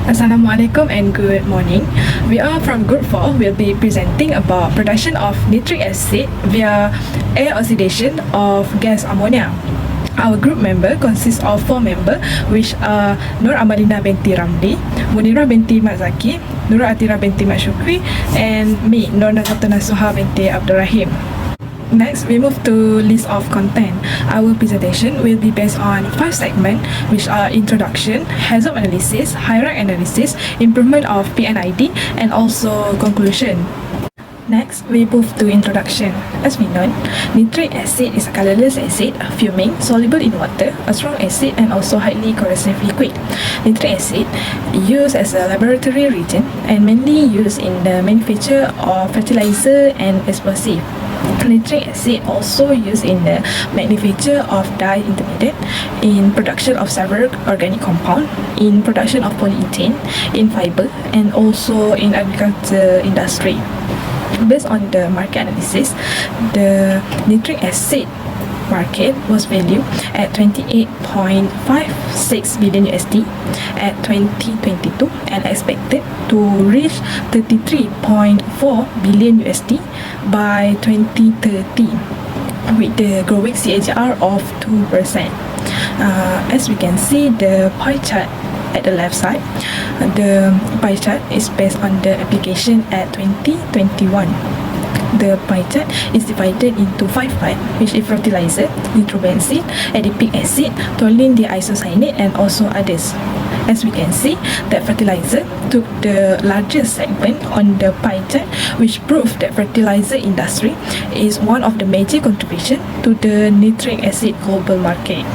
Assalamualaikum and good morning. We are from Group 4. We'll be presenting about production of nitric acid via air oxidation of gas ammonia. Our group member consists of 4 members, which are Nur Amalina binti Ramli, Munirah binti Mat Zaki, Nurul Atira binti Mat Syukri, and me, Nur Nazatun Nasuha binti Abdul Rahim. Next, we move to list of content. Our presentation will be based on 5 segments, which are introduction, hazard analysis, hierarchy analysis, improvement of PNID, and also conclusion. Next, we move to introduction. As we know, nitric acid is a colorless acid, fuming, soluble in water, a strong acid, and also highly corrosive liquid. Nitric acid used as a laboratory reagent and mainly used in the manufacture of fertilizer and explosive. Nitric acid also used in the manufacture of dye intermediate, in production of several organic compounds, in production of polyethylene, in fiber, and also in agriculture industry. Based on the market analysis, the nitric acid market was valued at 28.56 billion USD at 2022 and expected to reach 33.4 billion USD by 2030 with the growing CAGR of 2%. As we can see the pie chart at the left side, the pie chart is based on the application at 2021. The pie chart is divided into 5 parts, which is fertilizer, nitrobenzene, adipic acid, toluene diisocyanate, and also others. As we can see, that fertilizer took the largest segment on the pie chart, which proved that fertilizer industry is one of the major contribution to the nitric acid global market.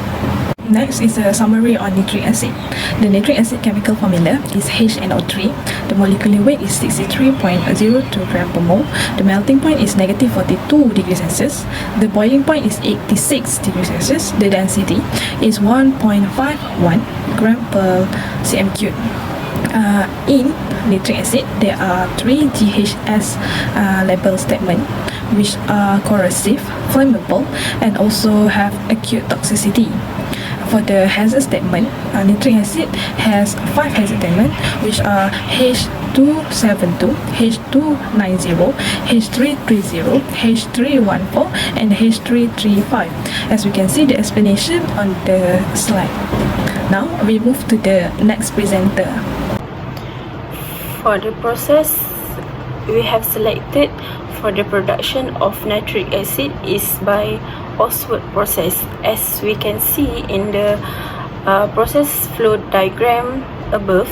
Next is a summary on nitric acid. The nitric acid chemical formula is HNO3. The molecular weight is 63.02 gram per mole. The melting point is negative 42 degrees Celsius. The boiling point is 86 degrees Celsius. The density is 1.51 gram per cm cube. In nitric acid, there are 3 GHS label statements, which are corrosive, flammable, and also have acute toxicity. For the hazard statement, nitric acid has 5 hazard statements, which are H272, H290, H330, H314, and H335. As we can see the explanation on the slide. Now we move to the next presenter. For the process we have selected for the production of nitric acid is by Oswald process. As we can see in the process flow diagram above,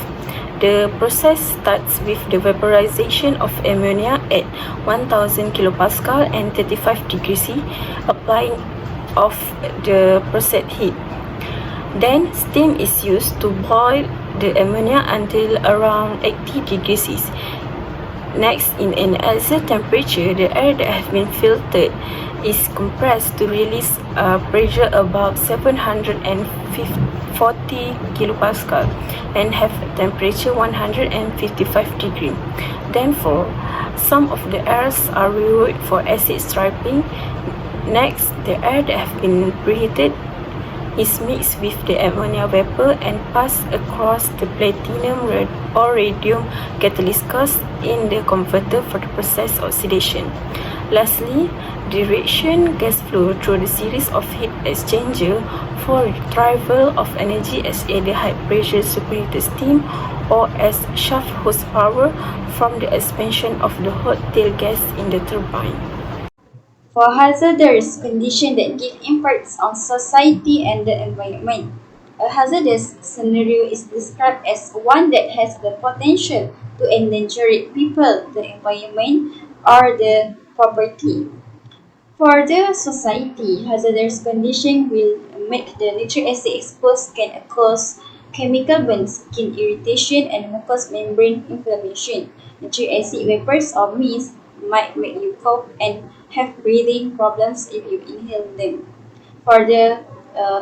the process starts with the vaporization of ammonia at 1000 kilopascal and 35 degrees C, applying of the process heat. Then steam is used to boil the ammonia until around 80 degrees C. Next, in an exit temperature, the air that has been filtered is compressed to release pressure above 740 kilopascal and have temperature 155 degree. Therefore, some of the airs are removed for acid stripping. Next, the air that has been preheated is mixed with the ammonia vapor and passed across the platinum or radium catalyst in the converter for the process oxidation. Lastly, the reaction gas flow through the series of heat exchanger for retrieval of energy as either high pressure superheated steam or as shaft horsepower from the expansion of the hot tail gas in the turbine. For hazardous conditions that give impacts on society and the environment, a hazardous scenario is described as one that has the potential to endanger people, the environment, or the property. For the society, hazardous conditions will make the nitric acid exposed can cause chemical burns, skin irritation, and mucous membrane inflammation. Nitric acid vapors or mist might make you cough and have breathing problems if you inhale them. For the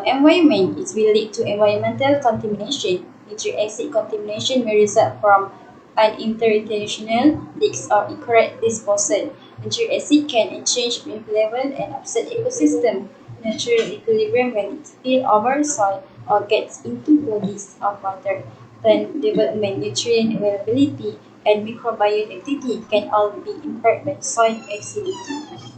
environment, it will lead to environmental contamination. Nitric acid contamination may result from unintentional leaks or incorrect disposal. Nitric acid can change pH level and upset ecosystem natural equilibrium when it spills over soil or gets into bodies of water. plant development, nutrient availability, and microbiome activity can all be impaired by soil acidity.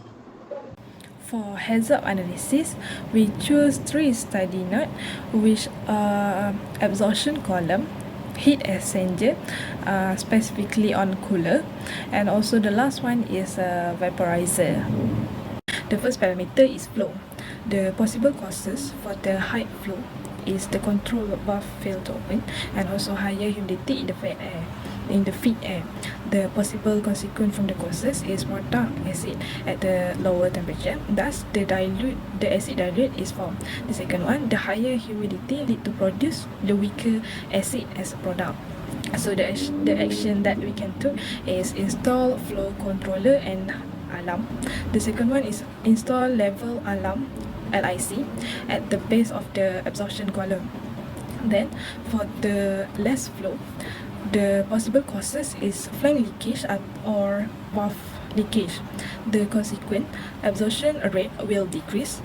For hazard analysis, we choose three study nodes, which are absorption column, heat exchanger, specifically on cooler, and also the last one is a vaporizer. The first parameter is flow. The possible causes for the high flow is the control valve fail to open and also higher humidity in the feed air. The possible consequence from the causes is more dark acid at the lower temperature. Thus, the acid dilute is formed. The second one, the higher humidity lead to produce the weaker acid as a product. So the action that we can do is install flow controller and alarm. The second one is install level alarm LIC at the base of the absorption column. Then for the less flow, the possible causes is flame leakage or valve leakage. The consequent absorption rate will decrease,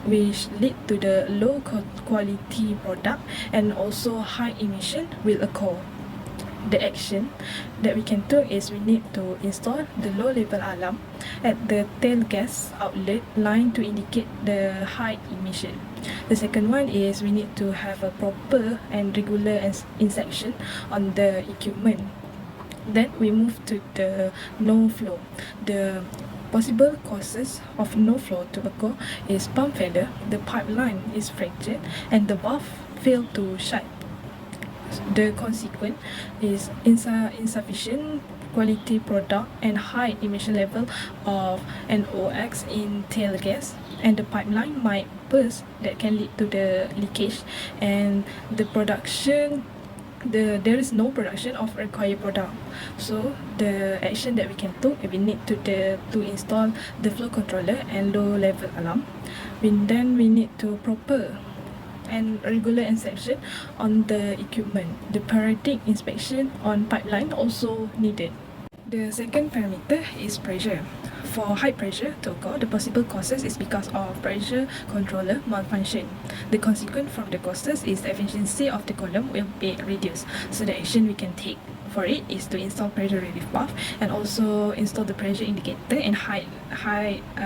which lead to the low quality product, and also high emission will occur. The action that we can do is we need to install the low level alarm at the tail gas outlet line to indicate the high emission. The second one is we need to have a proper and regular inspection on the equipment. Then we move to the no flow. The possible causes of no flow to occur is pump failure, the pipeline is fractured, and the valve fail to shut. The consequence is insufficient quality product and high emission level of NOx in tail gas, and the pipeline might burst that can lead to the leakage and the production. There is no production of required product. So the action that we can do, we need to install the flow controller and low level alarm. Then we need to proper and regular inspection on the equipment. The periodic inspection on pipeline also needed. The second parameter is pressure. For high pressure to occur, the possible causes is because of pressure controller malfunction. The consequence from the causes is the efficiency of the column will be reduced. So the action we can take for it is to install pressure relief valve and also install the pressure indicator and high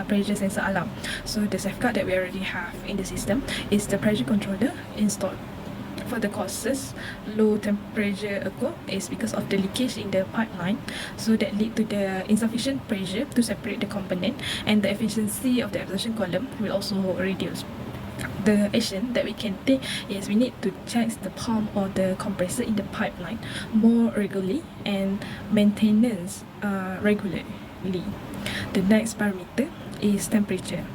pressure sensor alarm. So the safeguard that we already have in the system is the pressure controller installed. For the causes, low temperature occur is because of the leakage in the pipeline, so that lead to the insufficient pressure to separate the component, and the efficiency of the absorption column will also reduce. The action that we can take is we need to check the pump or the compressor in the pipeline more regularly and maintenance regularly. The next parameter is temperature.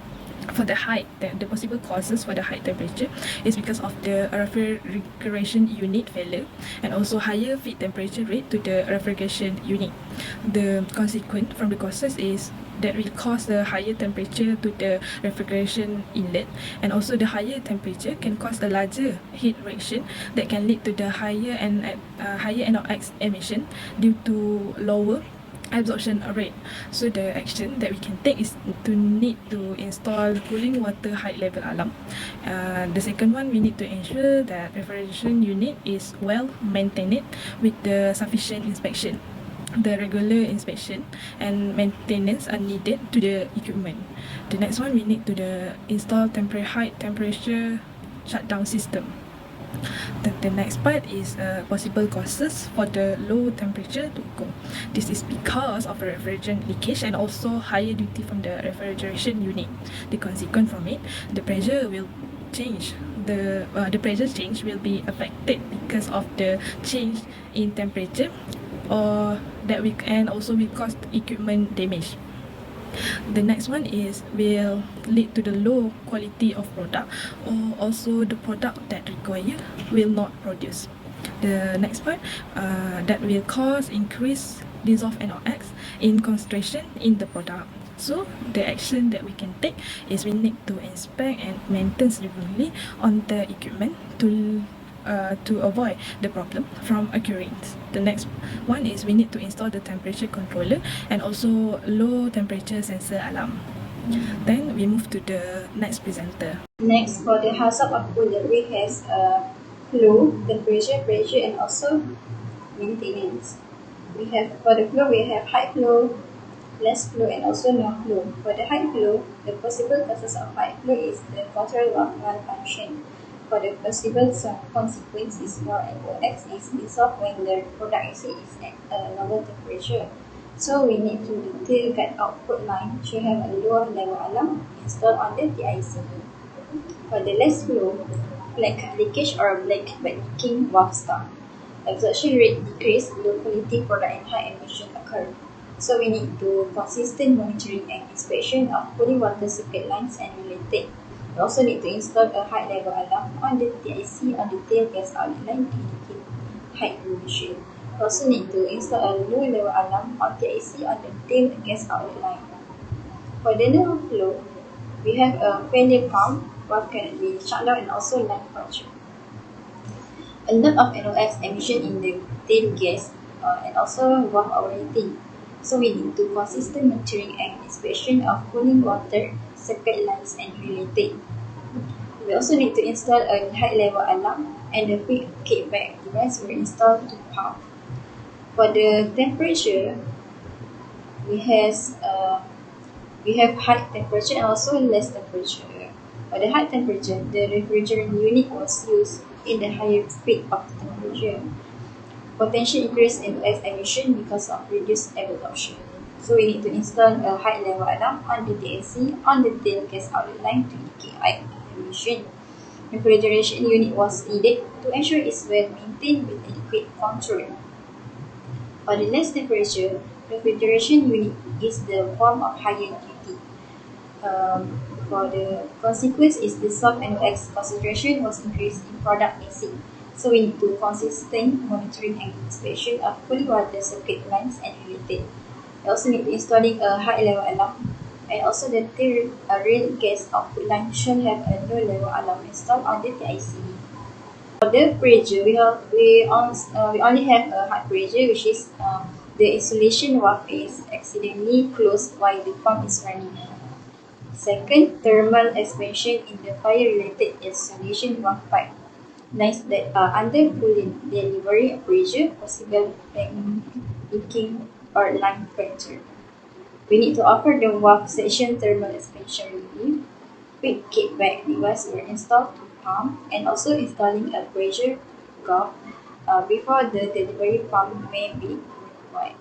For the height, the possible causes for the high temperature is because of the refrigeration unit failure and also higher feed temperature rate to the refrigeration unit. The consequence from the causes is that will cause the higher temperature to the refrigeration inlet, and also the higher temperature can cause a larger heat reaction that can lead to the higher NOx emission due to lower absorption rate. So the action that we can take is to need to install cooling water high level alarm. The second one, we need to ensure that refrigeration unit is well maintained with the sufficient inspection. The regular inspection and maintenance are needed to the equipment. The next one, we need to install high temperature shutdown system. The next part is possible causes for the low temperature to occur. This is because of refrigerant leakage and also higher duty from the refrigeration unit. The consequence from it, the pressure will change. The pressure change will be affected because of the change in temperature, or that we can also will cause equipment damage. The next one is will lead to the low quality of product, or also the product that require will not produce. The next part that will cause increased dissolved NOx in concentration in the product. So the action that we can take is we need to inspect and maintain regularly on the equipment to avoid the problem from occurring. The next one is we need to install the temperature controller and also low temperature sensor alarm. Then we move to the next presenter. Next, for the hazard of cooler, we have flow, temperature, pressure, and also maintenance. We have for the flow we have high flow, less flow, and also no flow. For the high flow, the possible causes of high flow is the control of malfunction. For the possible consequence is for NOx is dissolved when the product acid is at a lower temperature. So we need to detail that output line should have a lower level alarm installed on the TIC. For the less flow, black leakage or black bed leaking valve stop. Absorption rate decrease, low quality product and high emission occur. So we need to consistent monitoring and inspection of cooling water circuit lines and related. We also need to install a high level alarm on the TIC on the tail gas outlet line to indicate high emission. We also need to install a low level alarm on TIC on the tail gas outlet line. For the no flow, we have a failure pump, valve can be shut down and also line puncture. A lot of NOx emission in the tail gas and also valve overheating. So we need to consistent monitoring and inspection of cooling water, circuit lines and related. We also need to install a high level alarm and a quick kickback device were installed to pump. For the temperature, we has we have high temperature and also less temperature. For the high temperature, the refrigerant unit was used in the higher peak of the temperature. Potential increase in gas emission because of reduced absorption. So we need to install a high level alarm on the TAC on the tail gas outlet line to indicate high emission. Refrigeration unit was needed to ensure it's well maintained with adequate control. For the less temperature, refrigeration unit is the form of higher duty. For the consequence is the salt and X concentration was increased in product acid. So we need to consistent monitoring and inspection of cooling water circuit lines and related. We also need to installing a high level alarm and also the rail gas output line should have a low level alarm installed on the TIC. For the pressure, we only have a high pressure, which is the insulation valve is accidentally closed while the pump is running. Second, thermal expansion in the fire-related insulation valve pipe lines that are under full delivery pressure, possible leaking or line fracture. We need to offer the valve section thermal expansion relief. Quick kickback device were installed to pump and also installing a pressure gauge before the delivery pump may be required.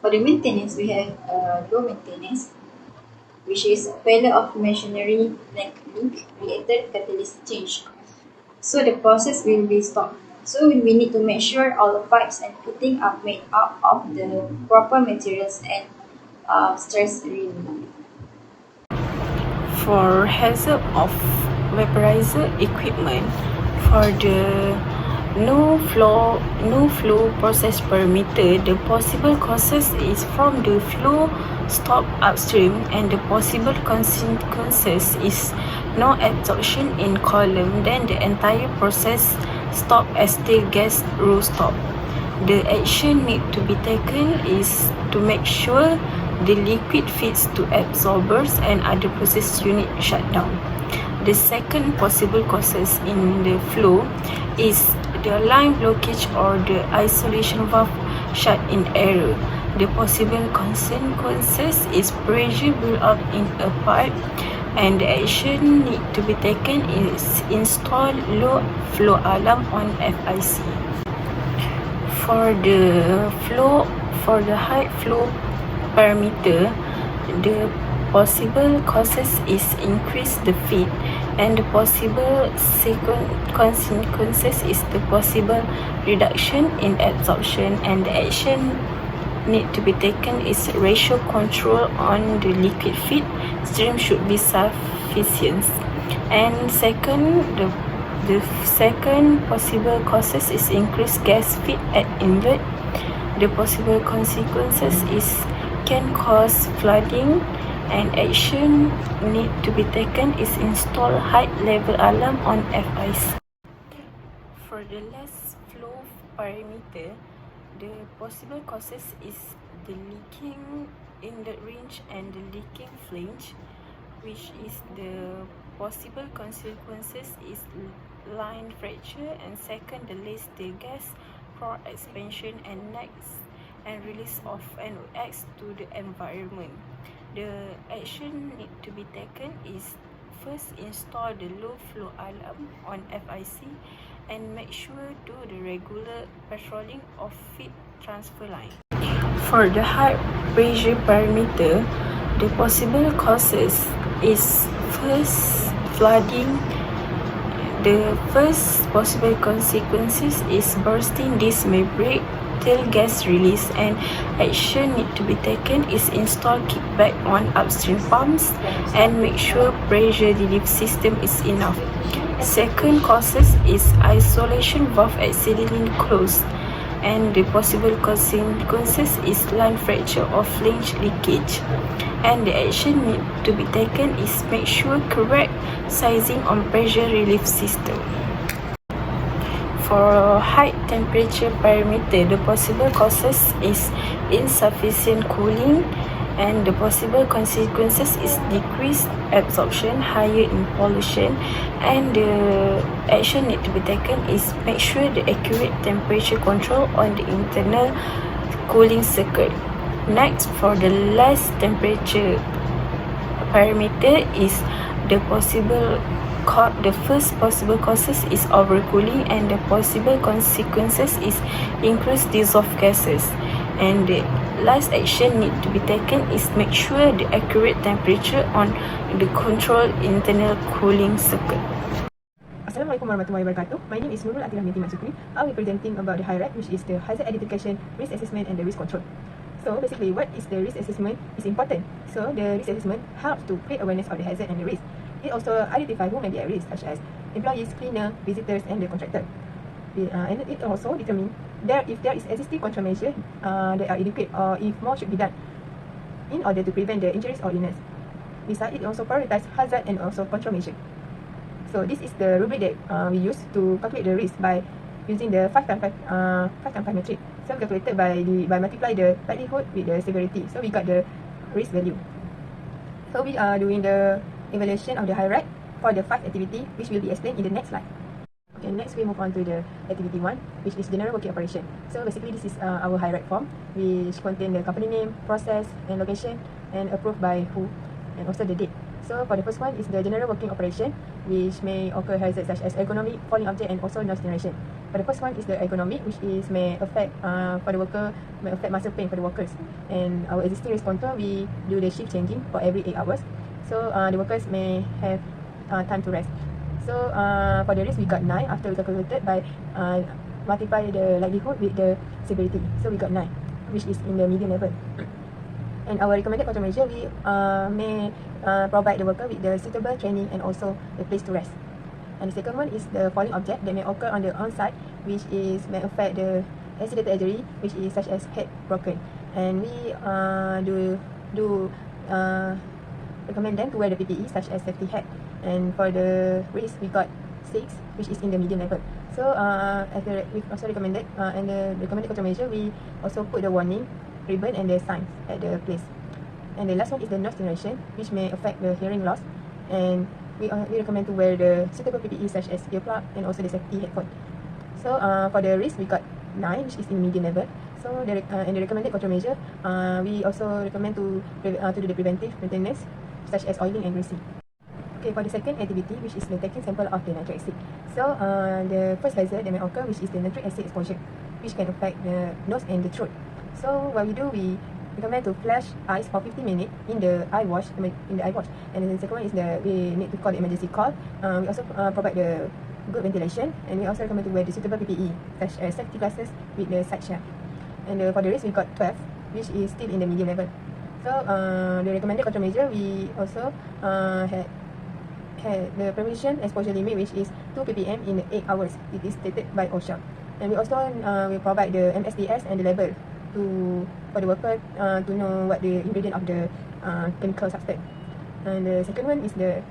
For the maintenance, we have low maintenance, which is failure of machinery like link related catalyst change. So the process will be stopped. So we need to make sure all the pipes and fitting are made up of the proper materials and stress relief. For hazard of vaporizer equipment, for the no flow process parameter, the possible causes is from the flow stop upstream and the possible consequences is no absorption in column, then the entire process stop as the gas roll stop. The action need to be taken is to make sure the liquid feeds to absorbers and other process unit shut down. The second possible causes in the flow is the line blockage or the isolation valve shut in error. The possible consequences is pressure build up in a pipe and the action need to be taken is install low flow alarm on FIC. For the high flow parameter, the possible causes is increase the feed and the possible consequences is the possible reduction in absorption and the action need to be taken is ratio control on the liquid feed stream should be sufficient. And second, the second possible causes is increased gas feed at inlet. The possible consequences is can cause flooding and action need to be taken is install high level alarm on FIC. For the less flow parameter, the possible causes is the leaking inlet range and the leaking flange, which is the possible consequences is line fracture, and second, delays the gas pore expansion and next and release of NOx to the environment. The action need to be taken is first install the low flow alarm on FIC and make sure do the regular patrolling of feed transfer line. For the high pressure parameter, the possible causes is first flooding. The first possible consequences is bursting. This may break till gas release, and action need to be taken is install kickback on upstream pumps and make sure pressure relief system is enough. Second causes is isolation valve accidentally closed, and the possible consequences is line fracture or flange leakage. And the action need to be taken is make sure correct sizing on pressure relief system. For high temperature parameter, the possible causes is insufficient cooling, and the possible consequences is decreased absorption, higher in pollution, and the action need to be taken is make sure the accurate temperature control on the internal cooling circuit. Next, for the less temperature parameter is the first possible causes is overcooling, and the possible consequences is increased dissolved gases. And the last action need to be taken is make sure the accurate temperature on the control internal cooling circuit. Assalamualaikum warahmatullahi wabarakatuh. My name is Nurul Atira binti Mat Sukri. I will be presenting about the HIRAT, which is the hazard identification, risk assessment, and the risk control. So basically, what is the risk assessment is important. So the risk assessment helps to create awareness of the hazard and the risk. It also identifies who may be at risk, such as employees, cleaner, visitors, and the contractor. And it also determines if there is existing control measure that are adequate, or if more should be done in order to prevent the injuries or illness. Besides, it also prioritizes hazard and also control measure. So this is the rubric that we use to calculate the risk by using the 5x5 metric. So we calculated by multiply the likelihood with the severity. So we got the risk value. So we are doing the evaluation of the HIRAT for the 5 activity, which will be explained in the next slide. Okay, next we move on to the activity 1, which is general working operation. So basically this is our HIRAT form, which contain the company name, process, and location, and approved by who, and also the date. So for the first one is the general working operation, which may occur hazards such as ergonomic, falling object, and also noise generation. For the first one is the ergonomic, which is may affect for the worker, may affect muscle pain for the workers. And our existing risk control, we do the shift changing for every 8 hours. So the workers may have time to rest. So for the risk, we got 9 after we calculated by multiply the likelihood with the severity. So we got 9, which is in the medium level. And our recommended control measure, we may provide the worker with the suitable training and also the place to rest. And the second one is the falling object that may occur on the on-site, which is may affect the accidental injury, which is such as head broken. And we recommend them to wear the PPE such as safety hat. And for the risk, we got 6, which is in the medium level. So we also recommended and the recommended control measure, we also put the warning ribbon and the signs at the place. And the last one is the noise generation, which may affect the hearing loss. And we recommend to wear the suitable PPE such as earplug and also the safety headphone. So for the risk, we got 9, which is in medium level. So and the recommended control measure, we also recommend to do the preventive maintenance such as oiling and greasing. Okay, for the second activity, which is the taking sample of the nitric acid. So the first hazard that may occur, which is the nitric acid exposure, which can affect the nose and the throat. So what we do, we recommend to flash ice for 50 minutes in the eye wash. And the second one is we need to call the emergency call. We also provide the good ventilation, and we also recommend to wear the suitable PPE such as safety glasses with the side shell. And for the risk, we got 12, which is still in the medium level. So the recommended control measure, we also had the permission exposure limit, which is 2 ppm in 8 hours. It is stated by OSHA. And we also we provide the MSDS and the label for the worker to know what the ingredient of the chemical substance. And the second one is the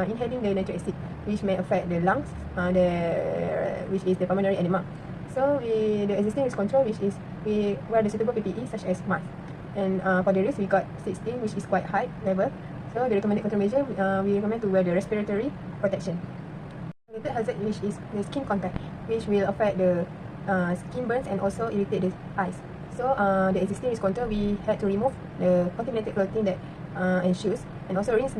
inhaling the nitric acid, which may affect the lungs, which is the pulmonary edema. So the existing risk control, which is we wear the suitable PPE such as mask. And for the risk, we got 16, which is quite high level. So the recommended control measure, we recommend to wear the respiratory protection. The third hazard, which is the skin contact, which will affect the skin burns and also irritate the eyes. So the existing risk control, we had to remove the contaminated clothing that and shoes, and also rinse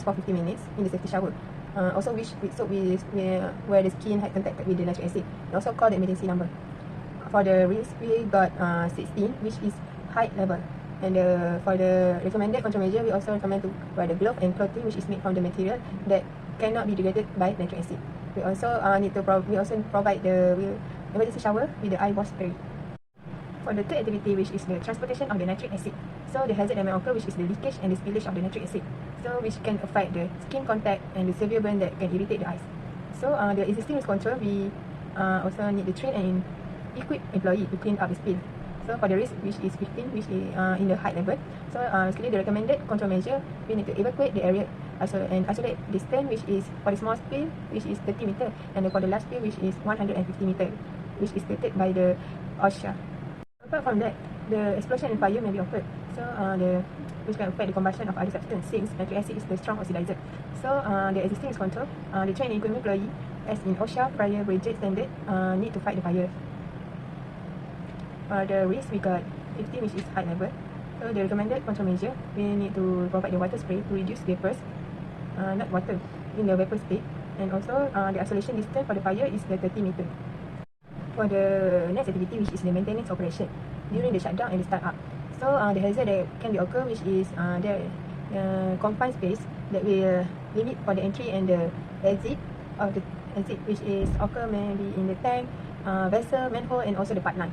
for 50 minutes in the safety shower. Also with soap where the skin had contacted with the nitric acid, and also call the emergency number. For the risk, we got 16, which is height level. And for the recommended control measure, we also recommend to wear the glove and clothing which is made from the material that cannot be degraded by nitric acid. We also provide the emergency shower with the eye wash spray. For the third activity, which is the transportation of the nitric acid, so the hazard that may occur, which is the leakage and the spillage of the nitric acid, so which can affect the skin contact and the severe burn that can irritate the eyes. So the existing risk control, we also need to train and equip employee to clean up the spill. So for the risk, which is 15, which is in the height level, so basically the recommended control measure, we need to evacuate the area and isolate the stand, which is for the small spill, which is 30 meter, and for the large spill, which is 150 meter, which is stated by the OSHA. Apart from that, the explosion and fire may be occurred, so which can affect the combustion of other substances, since nitric acid is the strong oxidizer. So the existing risk control, the trained equipment employee, as in OSHA prior rigid standard, need to fight the fire. For the risk, we got 15, which is height level. So the recommended control measure, we need to provide the water spray to reduce vapors, not water, in the vapor state. And also the isolation distance for the fire is the 30 meter. For the next activity, which is the maintenance operation during the shutdown and the start up. So the hazard that can be occur, which is the confined space that will limit for the entry and the exit of the exit, which is occur maybe in the tank, vessel, manhole, and also the pipeline,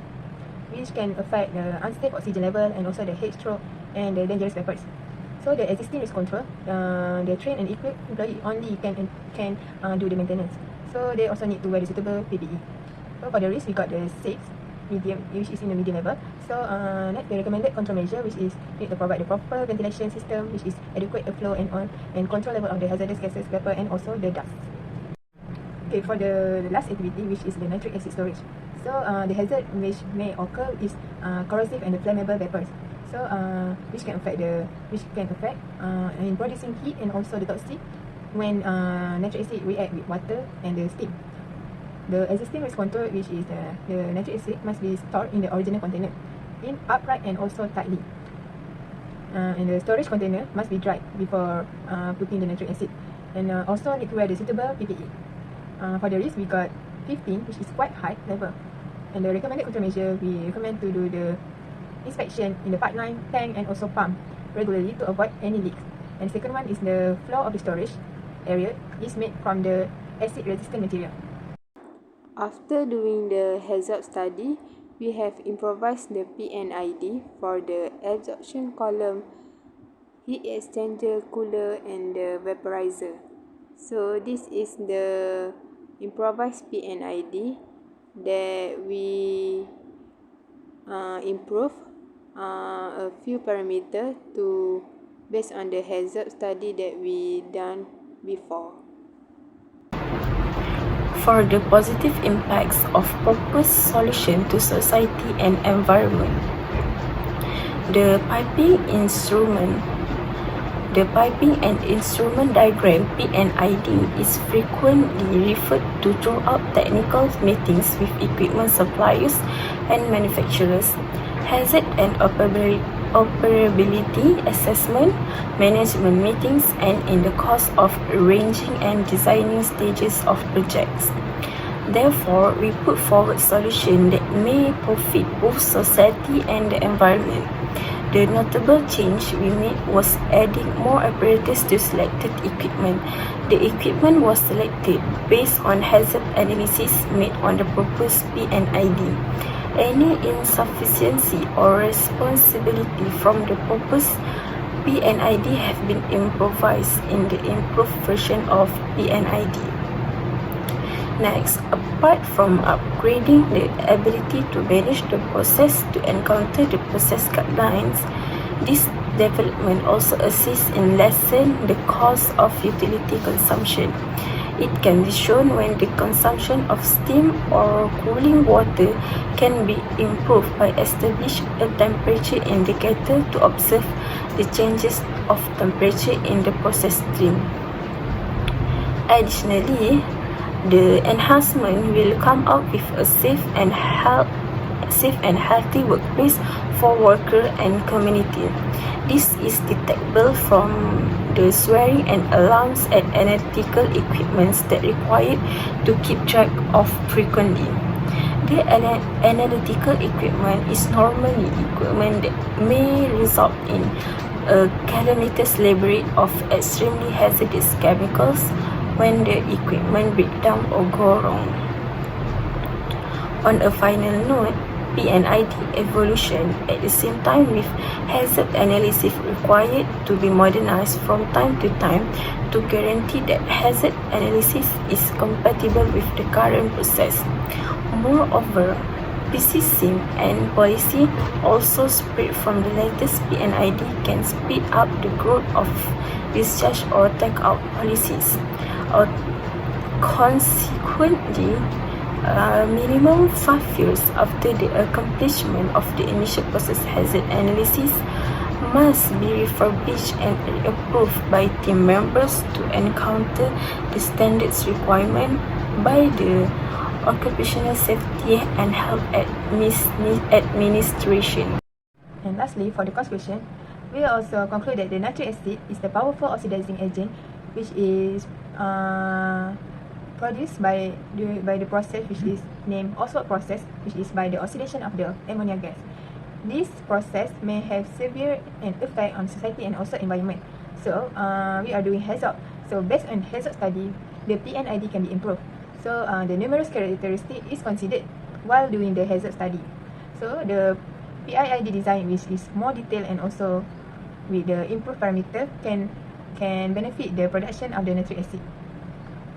which can affect the unstable oxygen level and also the heat stroke and the dangerous vapors. So the existing risk control, the trained and equipped employee only can do the maintenance. So they also need to wear the suitable PPE. So for the risk, we got the 6, medium, which is in the medium level. So next, the recommended control measure, which is need to provide the proper ventilation system, which is adequate airflow and control level of the hazardous gases, vapor, and also the dust. Okay, for the last activity, which is the nitric acid storage. So the hazard which may occur is corrosive and the flammable vapors. So which can affect in producing heat and also the toxic when nitric acid react with water and the steam. The existing risk control, which is the nitric acid, must be stored in the original container, in upright and also tightly. And the storage container must be dried before putting the nitric acid. And also need to wear the suitable PPE. For the risk, we got 15, which is quite high level. And the recommended control measure, we recommend to do the inspection in the pipeline, tank, and also pump regularly to avoid any leaks. And the second one is the floor of the storage area is made from the acid-resistant material. After doing the hazard study, we have improvised the PNID for the absorption column, heat exchanger, cooler, and the vaporizer. So this is the improvised PNID that we improve a few parameters based on the hazard study that we done before. For the positive impacts of proposed solution to society and environment, the piping and instrument diagram PNID is frequently referred to throughout technical meetings with equipment suppliers and manufacturers, hazard and operability assessment, management meetings, and in the course of arranging and designing stages of projects. Therefore, we put forward solutions that may profit both society and the environment. The notable change we made was adding more apparatus to selected equipment. The equipment was selected based on hazard analysis made on the proposed PNID. Any insufficiency or responsibility from the proposed PNID have been improvised in the improved version of PNID. Next, apart from upgrading the ability to manage the process to encounter the process guidelines, this development also assists in lessening the cost of utility consumption. It can be shown when the consumption of steam or cooling water can be improved by establishing a temperature indicator to observe the changes of temperature in the process stream. Additionally, the enhancement will come out with a safe and healthy workplace for worker and community. This is detectable from the swearing and alarms and analytical equipments that required to keep track of frequently. The analytical equipment is normally equipment that may result in a calamitous library of extremely hazardous chemicals when the equipment breaks down or go wrong. On a final note, PNID evolution at the same time with hazard analysis required to be modernized from time to time to guarantee that hazard analysis is compatible with the current process. Moreover, PCSIM and policy also spread from the latest PNID can speed up the growth of discharge or take-out policies. Consequently, minimum 5 years after the accomplishment of the initial process hazard analysis must be refurbished and approved by team members to encounter the standards requirement by the Occupational Safety and Health Administration. And lastly, for the course question, we also conclude that the nitric acid is the powerful oxidizing agent which is produced by the process which is named Oswald process, which is by the oxidation of the ammonia gas. This process may have severe effect on society and also environment. So we are doing hazard. So based on hazard study, the PNID can be improved. So the numerous characteristic is considered while doing the hazard study. So the PIID design, which is more detailed and also with the improved parameter, can benefit the production of the nitric acid.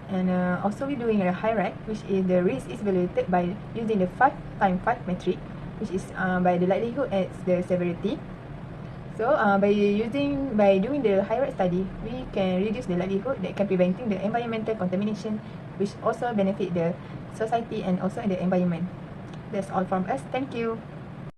And also we're doing a high rack, which is the risk is evaluated by using the 5x5 metric, which is by the likelihood as the severity. So by doing the high rack study, we can reduce the likelihood that can preventing the environmental contamination, which also benefit the society and also the environment. That's all from us. Thank you.